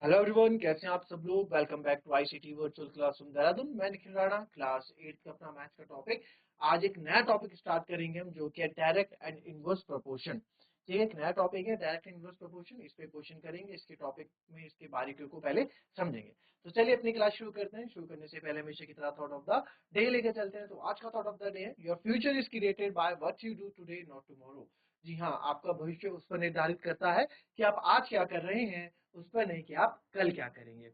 Hello everyone, कैसे हैं आप सब लोग। Welcome back to ICT virtual classroom Dehradun. मैं निखिल राणा, क्लास 8 का अपना मैथ्स का टॉपिक। आज एक नया टॉपिक स्टार्ट करेंगे हम, जो कि है डायरेक्ट एंड इनवर्स प्रोपोर्शन। ये एक नया टॉपिक है, डायरेक्ट एंड इनवर्स प्रोपोर्शन। इस पे क्वेश्चन करेंगे, इसके टॉपिक में इसके बारीकियों को पहले समझेंगे। तो चलिए अपनी क्लास शुरू करते हैं। शुरू करने से पहले हमेशा की तरह थॉट ऑफ द डे लेकर चलते हैं। तो आज का थॉट ऑफ द डे है, your future is created by what you do today, not tomorrow. जी हाँ, आपका भविष्य उस पर निर्धारित करता है कि आप आज क्या कर रहे हैं, उस पर नहीं कि आप कल क्या करेंगे।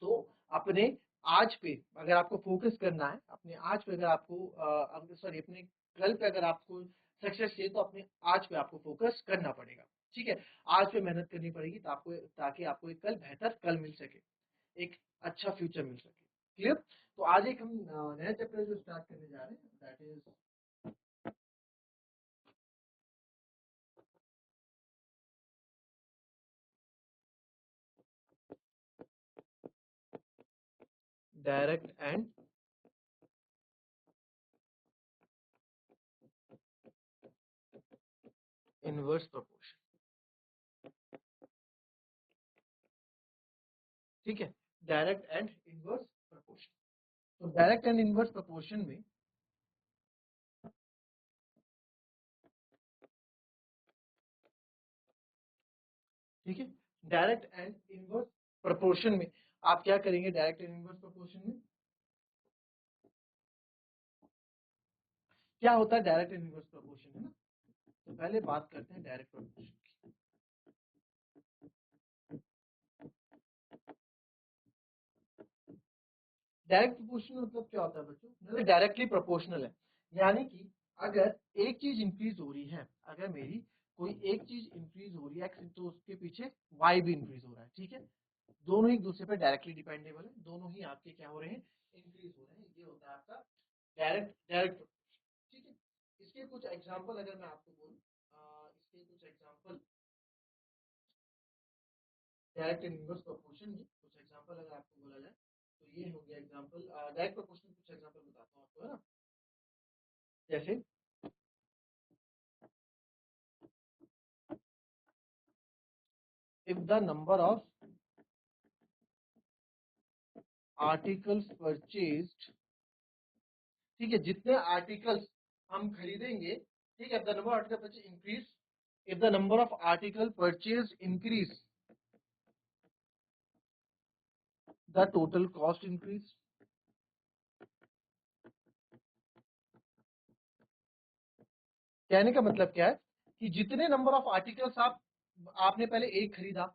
तो अपने आज पे अगर आपको फोकस करना है, अपने आज पे अगर आपको सॉरी अपने कल पे अगर आपको सक्सेस चाहिए, तो अपने आज पे आपको फोकस करना पड़ेगा। ठीक है, आज पे मेहनत करनी पड़ेगी ताकि आपको एक कल बेहतर कल मिल सके, एक अच्छा फ्यूचर मिल सके। क्लियर। तो आज एक हम नया चैप्टर जो स्टार्ट करने जा रहे हैं, that is direct and inverse proportion. ठीक है, डायरेक्ट एंड इनवर्स प्रोपोर्शन। तो डायरेक्ट एंड इनवर्स प्रोपोर्शन में, ठीक है, डायरेक्ट एंड इनवर्स प्रोपोर्शन में आप क्या करेंगे। डायरेक्ट एंड इनवर्स प्रोपोर्शन में क्या होता है, डायरेक्ट एंड इनवर्स प्रोपोर्शन है ना। तो पहले बात करते हैं डायरेक्ट प्रोपोर्शन की। डायरेक्ट प्रोपोर्शन मतलब क्या होता है बच्चों, मतलब डायरेक्टली प्रोपोर्शनल है। यानी कि अगर एक चीज इंक्रीज हो रही है, अगर मेरी कोई एक चीज इंक्रीज हो रही है एक्स, तो उसके पीछे वाई भी इंक्रीज हो रहा है। ठीक है, दोनों एक दूसरे पर डायरेक्टली डिपेंडेबल है, दोनों ही आपके क्या हो रहे हैं, इंक्रीज हो रहे हैं। ये होता है आपका डायरेक्ट डायरेक्ट। ठीक है, इसके कुछ एग्जांपल अगर मैं आपको बोलूं, इसके कुछ example direct and inverse proportion में, कुछ एग्जांपल अगर आपको बोला जाए, तो ये हो गया एग्जांपल। डायरेक्ट प्रोपोर्शन कुछ एग्जांपल बताता हूँ आपको, है ना। जैसे if the number of articles purchased, ठीक है, जितने आर्टिकल्स हम खरीदेंगे, ठीक है, the number of article purchase increase, if the number of article purchase increase, the total cost increase. कहने का मतलब क्या है कि जितने नंबर ऑफ आर्टिकल्स आपने पहले एक खरीदा,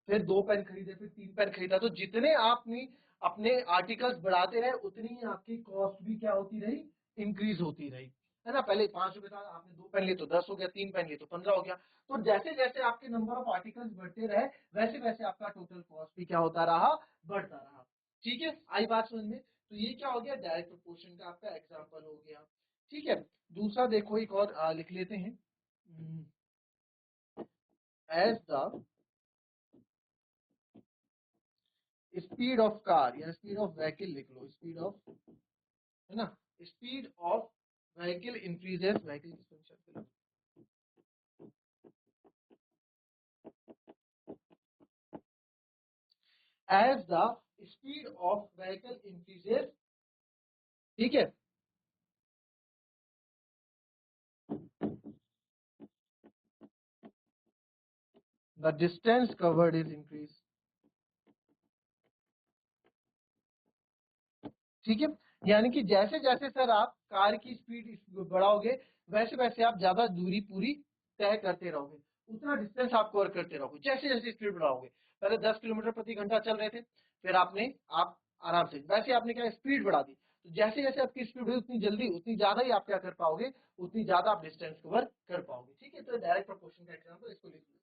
फिर दो पेन खरीदे, फिर तीन पेन खरीदा, तो जितने आपने अपने आर्टिकल्स बढ़ाते रहे, उतनी ही आपकी कॉस्ट भी क्या होती रही, इंक्रीज होती रही, है ना। पहले 5 रुपए था, आपने दो पेन लिए तो 10 हो गया, तीन पेन लिए तो 15 हो गया। तो जैसे जैसे आपके नंबर ऑफ आर्टिकल्स बढ़ते रहे, वैसे वैसे आपका टोटल कॉस्ट भी क्या होता रहा, बढ़ता रहा। ठीक है, आई बात समझ में। तो ये क्या हो गया, डायरेक्ट प्रोपोर्शन का आपका एग्जाम्पल हो गया। ठीक है, दूसरा देखो, एक और लिख लेते हैं। As the speed of car या स्पीड ऑफ व्हीकल लिख लो, स्पीड ऑफ, है ना, speed of vehicle increases, vehicle की संख्या, as the speed of vehicle increases. ठीक है, the distance covered is increase. ठीक है, यानी कि जैसे जैसे सर आप कार की स्पीड बढ़ाओगे, वैसे वैसे आप ज्यादा दूरी पूरी तय करते रहोगे, उतना डिस्टेंस आप कवर करते रहोगे जैसे जैसे स्पीड बढ़ाओगे। पहले 10 किलोमीटर प्रति घंटा चल रहे थे, फिर आप आराम से, वैसे आपने क्या स्पीड बढ़ा दी, तो जैसे जैसे आपकी स्पीड बढ़ी, उतनी जल्दी उतनी ज्यादा ही आप क्या कर पाओगे, उतनी ज्यादा आप डिस्टेंस कवर कर पाओगे। ठीक है, तो डायरेक्ट प्रोपोर्शन का एग्जाम्पल इसको लिख लो।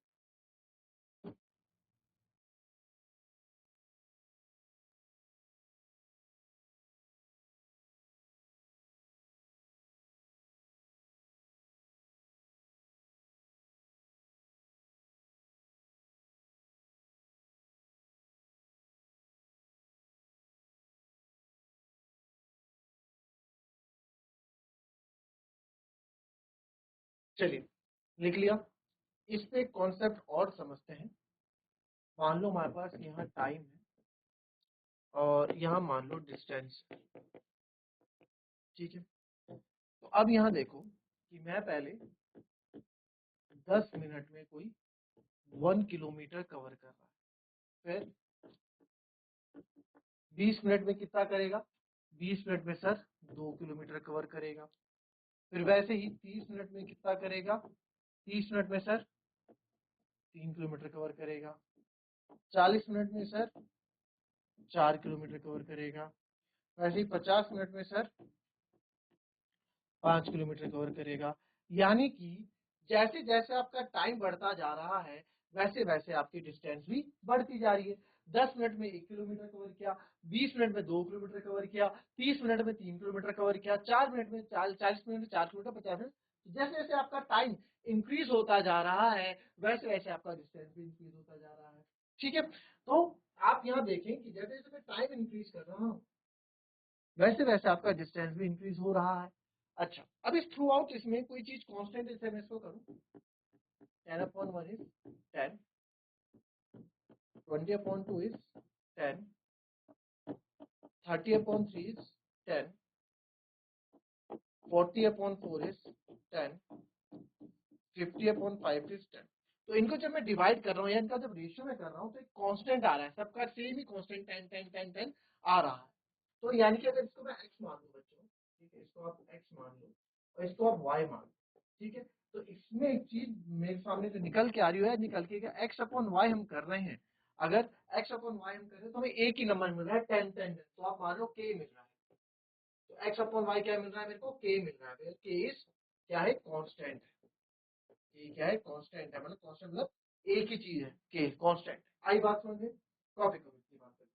चलिए, लिख लिया। इस पे कॉन्सेप्ट और समझते हैं। मान लो हमारे पास यहाँ टाइम है और यहाँ मान लो डिस्टेंस, ठीक है। तो अब यहाँ देखो कि मैं पहले 10 मिनट में कोई 1 किलोमीटर कवर कर रहा है, फिर 20 मिनट में कितना करेगा, 20 मिनट में सर 2 किलोमीटर कवर करेगा। फिर वैसे ही 30 मिनट में कितना करेगा, 30 मिनट में सर 3 किलोमीटर कवर करेगा। 40 मिनट में सर 4 किलोमीटर कवर करेगा। वैसे ही 50 मिनट में सर 5 किलोमीटर कवर करेगा। यानी कि जैसे जैसे आपका टाइम बढ़ता जा रहा है वैसे वैसे आपकी डिस्टेंस भी बढ़ती जा रही है। 10 मिनट में 1 किलोमीटर कवर किया, 20 मिनट में 2 किलोमीटर कवर किया, 30 मिनट में 3 किलोमीटर कवर किया, 4 मिनट में 40 मिनट में 4 किलोमीटर, 50 मिनट। जैसे जैसे आपका टाइम इंक्रीज होता जा रहा है वैसे वैसे आपका डिस्टेंस भी इंक्रीज होता जा रहा है, ठीक है। तो आप यहाँ देखें कि जैसे जैसे मैं टाइम इंक्रीज कर रहा हूँ वैसे वैसे आपका डिस्टेंस भी इंक्रीज हो रहा है। अच्छा, अब इस थ्रू आउट इसमें कोई चीज कांस्टेंट है, मैं इसको करूं 10/1 is 10, 20/2 is 10, 30/3 is 10, 40/4 is 10, 50/5 is 10। तो इनको जब मैं डिवाइड कर रहा हूँ या इनका जब रेशियो में कर रहा हूँ तो एक कांस्टेंट आ रहा है, सबका सेम ही कांस्टेंट 10 10 10 10 आ रहा है। तो यानी कि अगर इसको मैं x मान लूं बच्चों, ठीक है, इसको आप x मान लो और इसको आप y मान लो, ठीक है। तो इसमें एक चीज मेरे सामने जो निकल के आ रही है, निकल के x/y हम कर रहे हैं। अगर x/y हम कर रहे हैं तो हमें एक ही नंबर मिल रहा है 10 10 10, तो आप मान लो k मिल रहा है। तो x/y क्या मिल रहा है मेरे को, k मिल रहा है। k इज क्या है, कांस्टेंट है। k क्या है, कांस्टेंट है, मतलब कांस्टेंट मतलब एक ही चीज है, k कांस्टेंट। आई बात समझ में, कॉपी करो इसकी बात करें।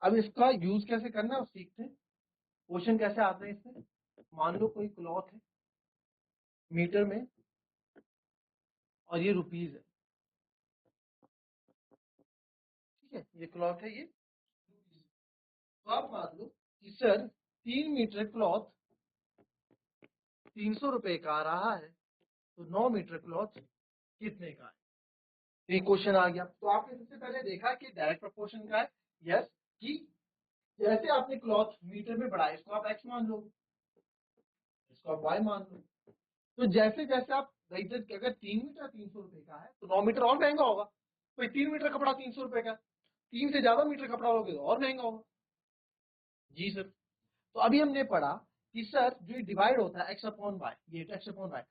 अब इसका यूज कैसे करना है वो सीखते हैं। क्वेश्चन कैसे आते हैं इसमें, मान लो कोई क्लॉथ है मीटर में और ये रुपीज है, ठीक है, ये क्लॉथ है, ये रुपीज। तो आप मान लो कि सर 3 मीटर क्लॉथ 300 रुपए का आ रहा है, तो 9 मीटर क्लॉथ कितने का है। तो ये क्वेश्चन आ गया। तो आपने सबसे पहले देखा कि डायरेक्ट प्रोपोर्शन का है, यस, कि जैसे आपने क्लॉथ मीटर में बढ़ाया इसको आप एक्स मान लो, इसको आप वाई मान लो। तो जैसे जैसे आप अगर 3 मीटर 300 रुपए का है तो 9 मीटर और महंगा होगा। कोई 3 मीटर कपड़ा 300 रुपए का, 3 से ज्यादा मीटर कपड़ा लोगे तो और महंगा होगा। जी सर। तो अभी हमने पढ़ा कि सर जो डिवाइड होता है x/y, ये x/y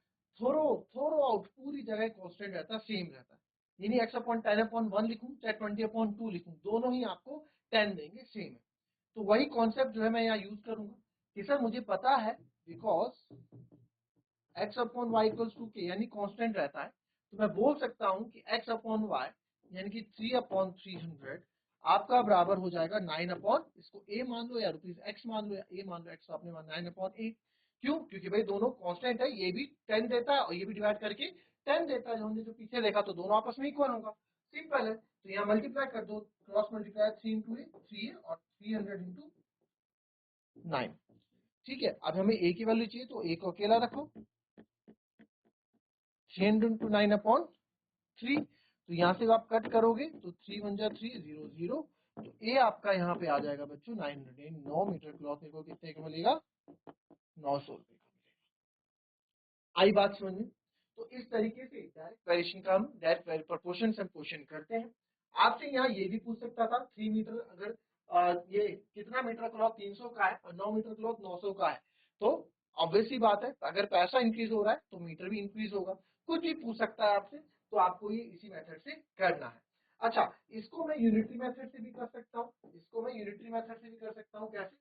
थोरो थोरो आउट पूरी जगह कांस्टेंट रहता है, सेम रहता है। यानी x/10/1 लिखूं चाहे 20/2 लिखूं, दोनों ही आपको 10 देंगे, सेम है। तो वही कॉन्सेप्ट जो है मैं यहाँ यूज करूंगा कि सर मुझे पता है बिकॉज x/y इक्वल्स टू के, यानी कांस्टेंट रहता है, तो मैं बोल सकता हूं कि x/y यानी कि 3/300 आपका बराबर हो जाएगा 9 अपॉन, इसको ए मान लो या रुपीज एक्स मान लो या ए मान लो, एक्स आपने मान 9 अपॉन ए। क्यों? क्योंकि भाई दोनों कांस्टेंट है, ये भी 10 देता है और ये भी डिवाइड करके 10 देता है, जो हमने जो पीछे देखा, तो दोनों आपस में इक्वल होगा, सिंपल है। तो यहाँ मल्टीप्लाई कर दो, क्रॉस मल्टीप्लाई 3 इंटू ए 3 है और 300 इंटू 9। ठीक है, अब हमें ए की वैल्यू चाहिए, तो ए को अकेला रखो, 300 इंटू 9 अपॉन 3। तो यहाँ से आप कट करोगे तो 3 1 जा 3 0 0, तो ए आपका यहाँ पे आ जाएगा बच्चों 900। 9 मीटर क्लॉथ मेरे को कितने का मिलेगा? 900 रुपए का मिलेगा। आई बात समझ में? तो इस तरीके से डायरेक्ट वेरिएशन का हम डायरेक्ट प्रोपोर्शन से क्वेश्चन करते हैं। आपसे यहाँ ये भी पूछ सकता था 3 मीटर, अगर ये कितना मीटर क्लॉथ 300 का है और 9 मीटर क्लॉथ 900 का है, तो ऑब्वियसली बात है अगर पैसा इंक्रीज हो रहा है तो मीटर भी इंक्रीज होगा। कुछ भी पूछ सकता है आपसे, तो आपको ये इसी मेथड से करना है। अच्छा, इसको मैं यूनिटरी मेथड से भी कर सकता हूँ, इसको मैं यूनिटरी मेथड से भी कर सकता हूँ। कैसे?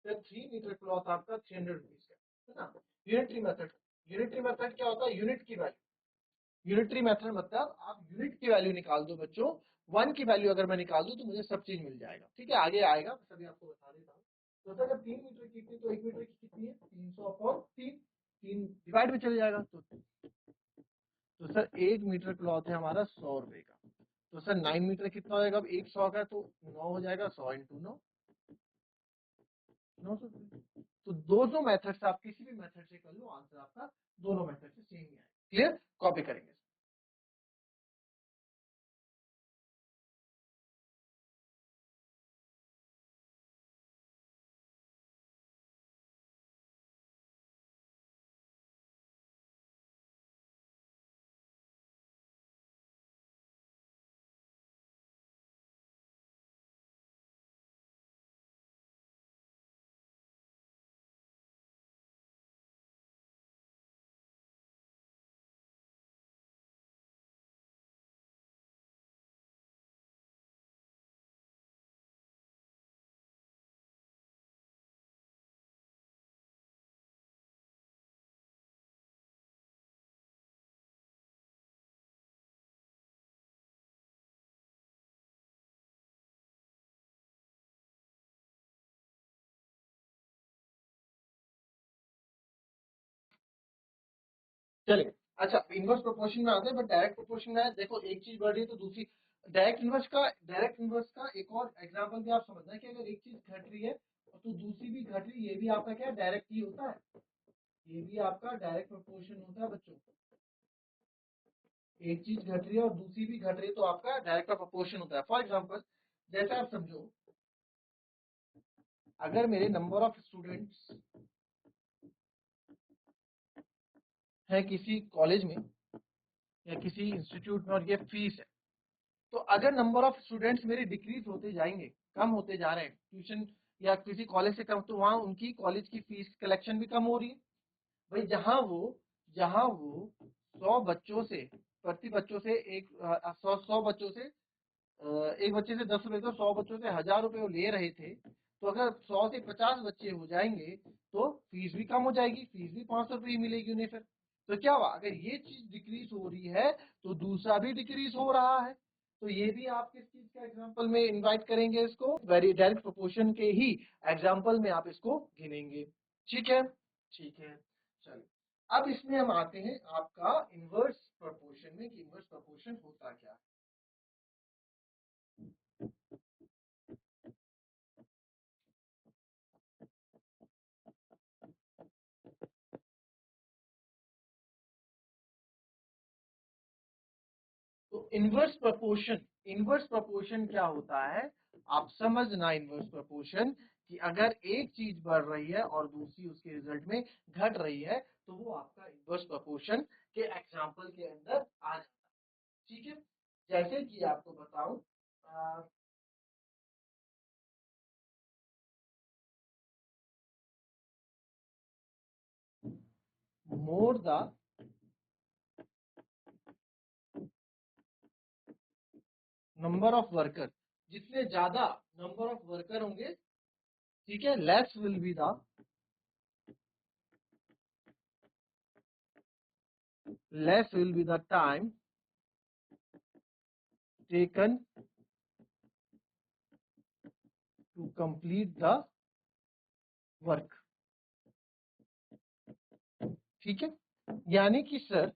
तो 3 मीटर क्लॉथ आपका 300 रुपीज का है ना, यूनिटरी मेथड। यूनिटरी मेथड क्या होता है? यूनिट की वैल्यू। यूनिटरी मेथड मतलब आप यूनिट की वैल्यू निकाल दो बच्चों, 1 की वैल्यू अगर मैं निकाल दूं तो मुझे सब चीज मिल जाएगा। ठीक है, आगे आएगा, सभी आपको बता देता हूँ। तो सर जब 3 मीटर की थी तो 1 मीटर की कितनी है? 300 अपॉन 3, 3 डिवाइड में चले जाएगा। तो सर 1 मीटर क्लॉथ है हमारा 100 रुपए का। तो सर 9 मीटर कितना हो जाएगा? अब 100 का तो 9 हो जाएगा, 100 इंटू 9, 900 रुपए। तो दोनों मेथड से आप किसी भी मेथड से कर लो, आंसर आपका दोनों मेथड से सेम ही आएगा। क्लियर? कॉपी करेंगे। चलिए, अच्छा इनवर्स प्रोपोर्शन में आते हैं, बट डायरेक्ट प्रोपोर्शन में है। देखो एक चीज बढ़ रही है तो दूसरी, डायरेक्ट इनवर्स का एक और एग्जांपल भी आप समझना है कि अगर एक चीज घट रही है तो दूसरी भी घट रही है, ये भी आपका क्या डायरेक्ट ही होता है, ये भी आपका डायरेक्ट प्रोपोर्शन होता है बच्चों। एक चीज घट रही है और दूसरी भी घट रही है तो आपका डायरेक्ट प्रोपोर्शन होता है। फॉर एग्जाम्पल, जैसे आप समझो, अगर मेरे नंबर ऑफ स्टूडेंट्स है किसी कॉलेज में या किसी इंस्टीट्यूट में और ये फीस है, तो अगर नंबर ऑफ स्टूडेंट्स मेरे डिक्रीज होते जाएंगे, कम होते जा रहे हैं, ट्यूशन या किसी कॉलेज से कम, तो वहां उनकी कॉलेज की फीस कलेक्शन भी कम हो रही है। भाई जहां वो 100 बच्चों से, प्रति बच्चों से एक 100 बच्चों से एक बच्चे से 10 रुपए, तो 100 बच्चों से 1000 रुपए वो ले रहे थे, तो अगर 100 से 50 बच्चे हो जाएंगे तो फीस भी कम हो जाएगी, फीस भी 500 रुपये ही मिलेगी उन्हें फिर। तो क्या हुआ? अगर ये चीज डिक्रीज हो रही है तो दूसरा भी डिक्रीज हो रहा है। तो ये भी आप किस चीज का एग्जाम्पल में इन्वाइट करेंगे? इसको वेरी डायरेक्ट प्रोपोर्शन के ही एग्जाम्पल में आप इसको गिनेंगे। ठीक है, ठीक है। चलिए, अब इसमें हम आते हैं आपका इनवर्स प्रोपोर्शन में, कि इनवर्स प्रोपोर्शन होता क्या है। तो इनवर्स प्रोपोर्शन क्या होता है? आप समझना, इनवर्स प्रोपोर्शन कि अगर एक चीज बढ़ रही है और दूसरी उसके रिजल्ट में घट रही है, तो वो आपका इनवर्स प्रोपोर्शन के एग्जाम्पल के अंदर आ जाता है। ठीक है, जैसे कि आपको बताऊं, more the number of worker, जितने ज्यादा नंबर ऑफ वर्कर होंगे, ठीक है, less will be the time taken to complete the work. ठीक है, यानी कि सर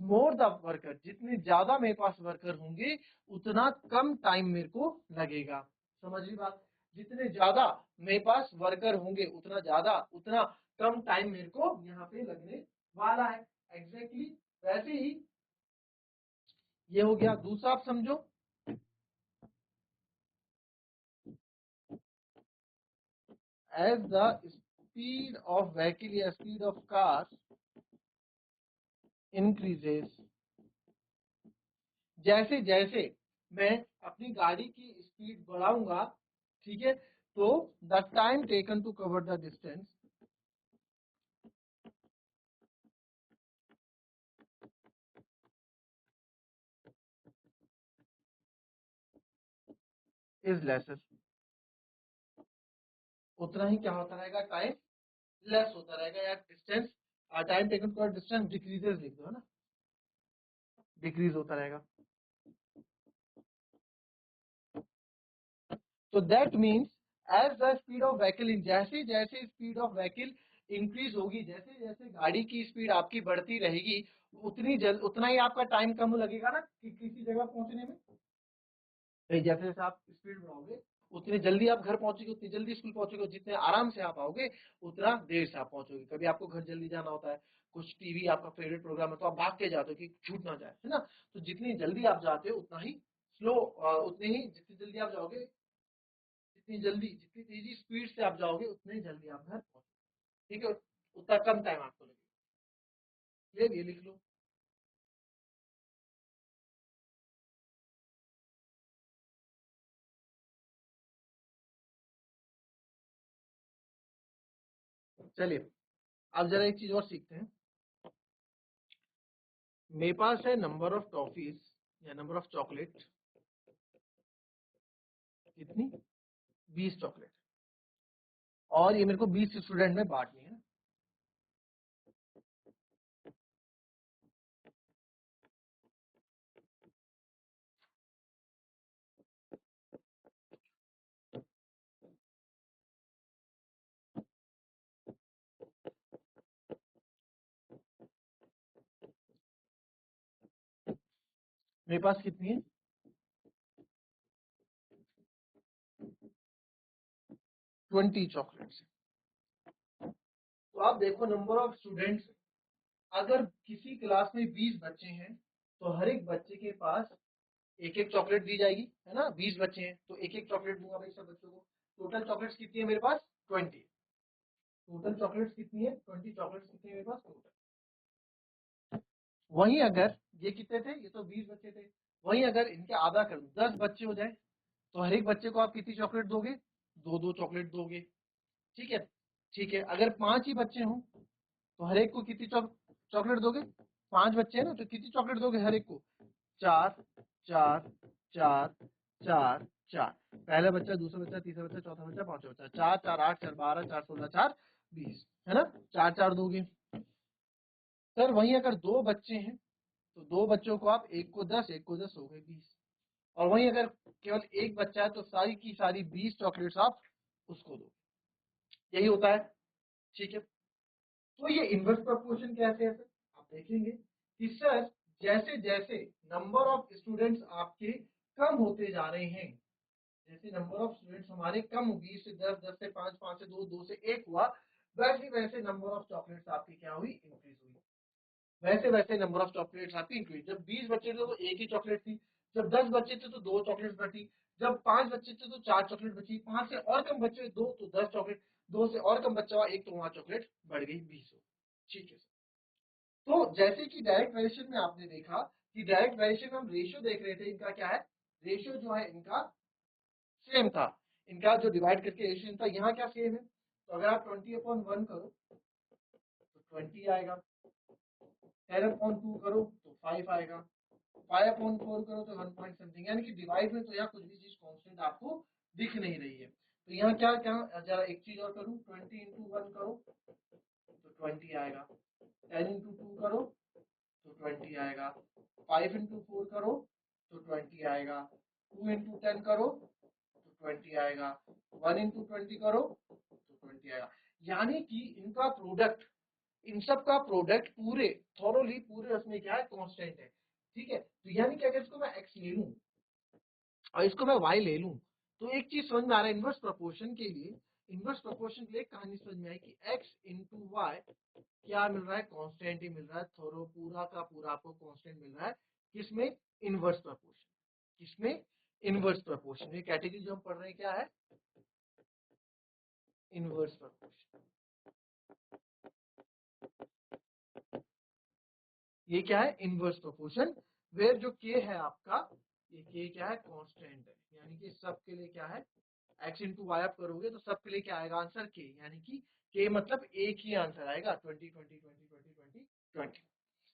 मोर द वर्कर, जितने ज्यादा मेरे पास वर्कर होंगे उतना कम टाइम मेरे को लगेगा। समझिए बात, जितने ज्यादा मेरे पास वर्कर होंगे उतना कम टाइम मेरे को यहाँ पे लगने वाला है। एग्जैक्टली वैसे ही ये हो गया। दूसरा आप समझो, as the speed of vehicle या स्पीड ऑफ कार इंक्रीजेस, जैसे जैसे मैं अपनी गाड़ी की स्पीड बढ़ाऊंगा, ठीक है, तो the time taken to cover the distance is lesser. उतना ही क्या होता रहेगा, टाइम लेस होता रहेगा, या distance, time taken to cover distance decreases लिख दो, है ना, डिक्रीज होता रहेगा। तो that means as the speed of vehicle in, जैसे जैसे स्पीड ऑफ व्हीकल इंक्रीज होगी, जैसे जैसे गाड़ी की स्पीड आपकी बढ़ती रहेगी, उतना ही आपका टाइम कम लगेगा ना कि किसी जगह पहुंचने में। तो जैसे जैसे आप स्पीड बढ़ाओगे उतनी जल्दी आप घर पहुंचोगे, उतनी जल्दी स्कूल पहुंचोगे, जितने आराम से आप आओगे उतना देर से आप पहुंचोगे। कभी आपको घर जल्दी जाना होता है, कुछ टीवी आपका फेवरेट प्रोग्राम है तो आप भाग के जाते हो कि छूट ना जाए, है ना। तो जितनी जल्दी आप जाते हो उतना ही स्लो, उतने ही जितनी जल्दी आप जाओगे, जितनी तेजी स्पीड से आप जाओगे उतनी जल्दी आप घर पहुंचोगे। ठीक है, उतना कम टाइम आपको लगेगा। ये लिख लो। चलिए अब जरा एक चीज और सीखते हैं। मेरे पास है नंबर ऑफ टॉफीज या नंबर ऑफ चॉकलेट, कितनी, 20 चॉकलेट, और ये मेरे को 20 स्टूडेंट में बांटनी है। मेरे पास कितनी है, 20 चॉकलेट्स। तो आप देखो नंबर ऑफ स्टूडेंट्स, अगर किसी क्लास में 20 बच्चे हैं तो हर एक बच्चे के पास एक एक चॉकलेट दी जाएगी, है ना। 20 बच्चे हैं तो एक एक चॉकलेट दूंगा भाई सब बच्चों को। टोटल चॉकलेट्स कितनी है मेरे पास, 20। टोटल चॉकलेट्स कितनी है, 20 चॉकलेट्स कितनी है मेरे पास टोटल। वहीं अगर ये कितने थे, ये तो 20 बच्चे थे, वहीं अगर इनके आधा कर 10 बच्चे हो जाए तो हर एक बच्चे को आप कितनी चॉकलेट दोगे, दो दो चॉकलेट दोगे। ठीक है, ठीक है, अगर 5 ही बच्चे हों तो हर एक को कितनी चॉकलेट दोगे, 5 बच्चे हैं ना तो कितनी चॉकलेट दोगे हर एक को, 4 4 4 4 4। पहला बच्चा, दूसरा बच्चा, तीसरा बच्चा, चौथा बच्चा, पांचवा बच्चा, 4 4 8 4 12 4 16 4 20, है ना, 4 4 दोगे। सर वहीं अगर दो बच्चे हैं तो दो बच्चों को आप, एक को 10 एक को 10 हो गए 20। और वहीं अगर केवल एक बच्चा है तो सारी की सारी 20 चॉकलेट्स आप उसको दो। यही होता है। ठीक है, तो ये इनवर्स प्रोपोर्शन कैसे है सर, आप देखेंगे कि सर जैसे जैसे नंबर ऑफ स्टूडेंट्स आपके कम होते जा रहे हैं, जैसे नंबर ऑफ स्टूडेंट्स हमारे कम, 20 से 10, 10 से 5, 5 से 2, 2 से 1 हुआ, वैसे वैसे नंबर ऑफ चॉकलेट्स आपकी क्या हुई, इंक्रीज हुई। वैसे वैसे नंबर ऑफ चॉकलेट्स आपकी इंक्रीज, जब 20 बच्चे थे तो एक ही चॉकलेट थी, जब 10 बच्चे थे तो दो चॉकलेट बची, जब 5 बच्चे थे तो 4 चॉकलेट बची, 5 से और कम बच्चे दो तो 10 चॉकलेट, दो से और कम बच्चा हुआ एक तो वहां चॉकलेट बढ़ गई 20 हो। ठीक है सर, तो जैसे कि डायरेक्ट वेरिएशन में आपने देखा कि डायरेक्ट वेरिएशन में हम रेशियो देख रहे थे, इनका क्या है, रेशियो जो है इनका सेम था, इनका जो डिवाइड करके रेशियो था, यहाँ क्या सेम है। तो अगर आप 20/1 करो तो 20 आएगा, 10/2 करो तो 5 आएगा, 5/4 करो तो 1 पॉइंट समथिंग, यानी कि डिवाइड में तो यहाँ कुछ भी चीज कांस्टेंट आपको दिख नहीं रही है। तो यहाँ क्या क्या, जरा एक चीज और करूँ, 20/1 करो तो 20 आएगा, 10/2 करो तो 20 आएगा, 5/4 करो तो 20 आएगा, 2/10 करो तो 20 आएगा, 1 इंटू 20 करो तो 20 आएगा। यानी कि इनका प्रोडक्ट, इन सब का प्रोडक्ट पूरे थॉरोली पूरे उसमें क्या है, कांस्टेंट है। ठीक है, तो यानी कि अगर इसको मैं x ले लूं और इसको मैं y ले लूं तो एक चीज समझ में आ रहा है, इनवर्स प्रोपोर्शन के लिए, इनवर्स प्रोपोर्शन के लिए कहानी समझ में आई कि x इंटू वाई क्या मिल रहा है, कांस्टेंट ही मिल रहा है। थोरो पूरा का पूरा आपको कांस्टेंट मिल रहा है, किसमें, इनवर्स प्रोपोर्शन, किसमें, इनवर्स प्रोपोर्शन। ये कैटेगरी जो हम पढ़ रहे हैं क्या है, इनवर्स प्रोपोर्शन। ये क्या है, इनवर्स प्रोपोर्शन, वेयर जो k है आपका, ये k क्या है, कांस्टेंट है। यानी कि सब के लिए क्या है, x इंटू वाई आप करोगे तो सब के लिए क्या आएगा आंसर, k। यानी कि k मतलब एक ही आंसर आएगा, 20 20 20 20 20 20।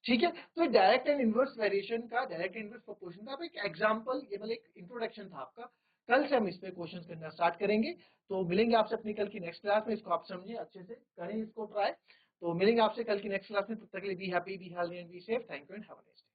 ठीक है, तो डायरेक्ट एंड इनवर्स वेरिएशन का, डायरेक्ट इनवर्स प्रोपोर्शन का एक एग्जांपल, ये मतलब एक इंट्रोडक्शन था आपका। कल से हम इस पे क्वेश्चंस करना स्टार्ट करेंगे। तो मिलेंगे आपसे अपनी कल की नेक्स्ट क्लास में। इसको आप समझिए अच्छे से, करें इसको ट्राई। तो मिलेंगे आपसे कल की नेक्स्ट क्लास में। तब तक के लिए be happy, be healthy and be safe. Thank you and have a nice day.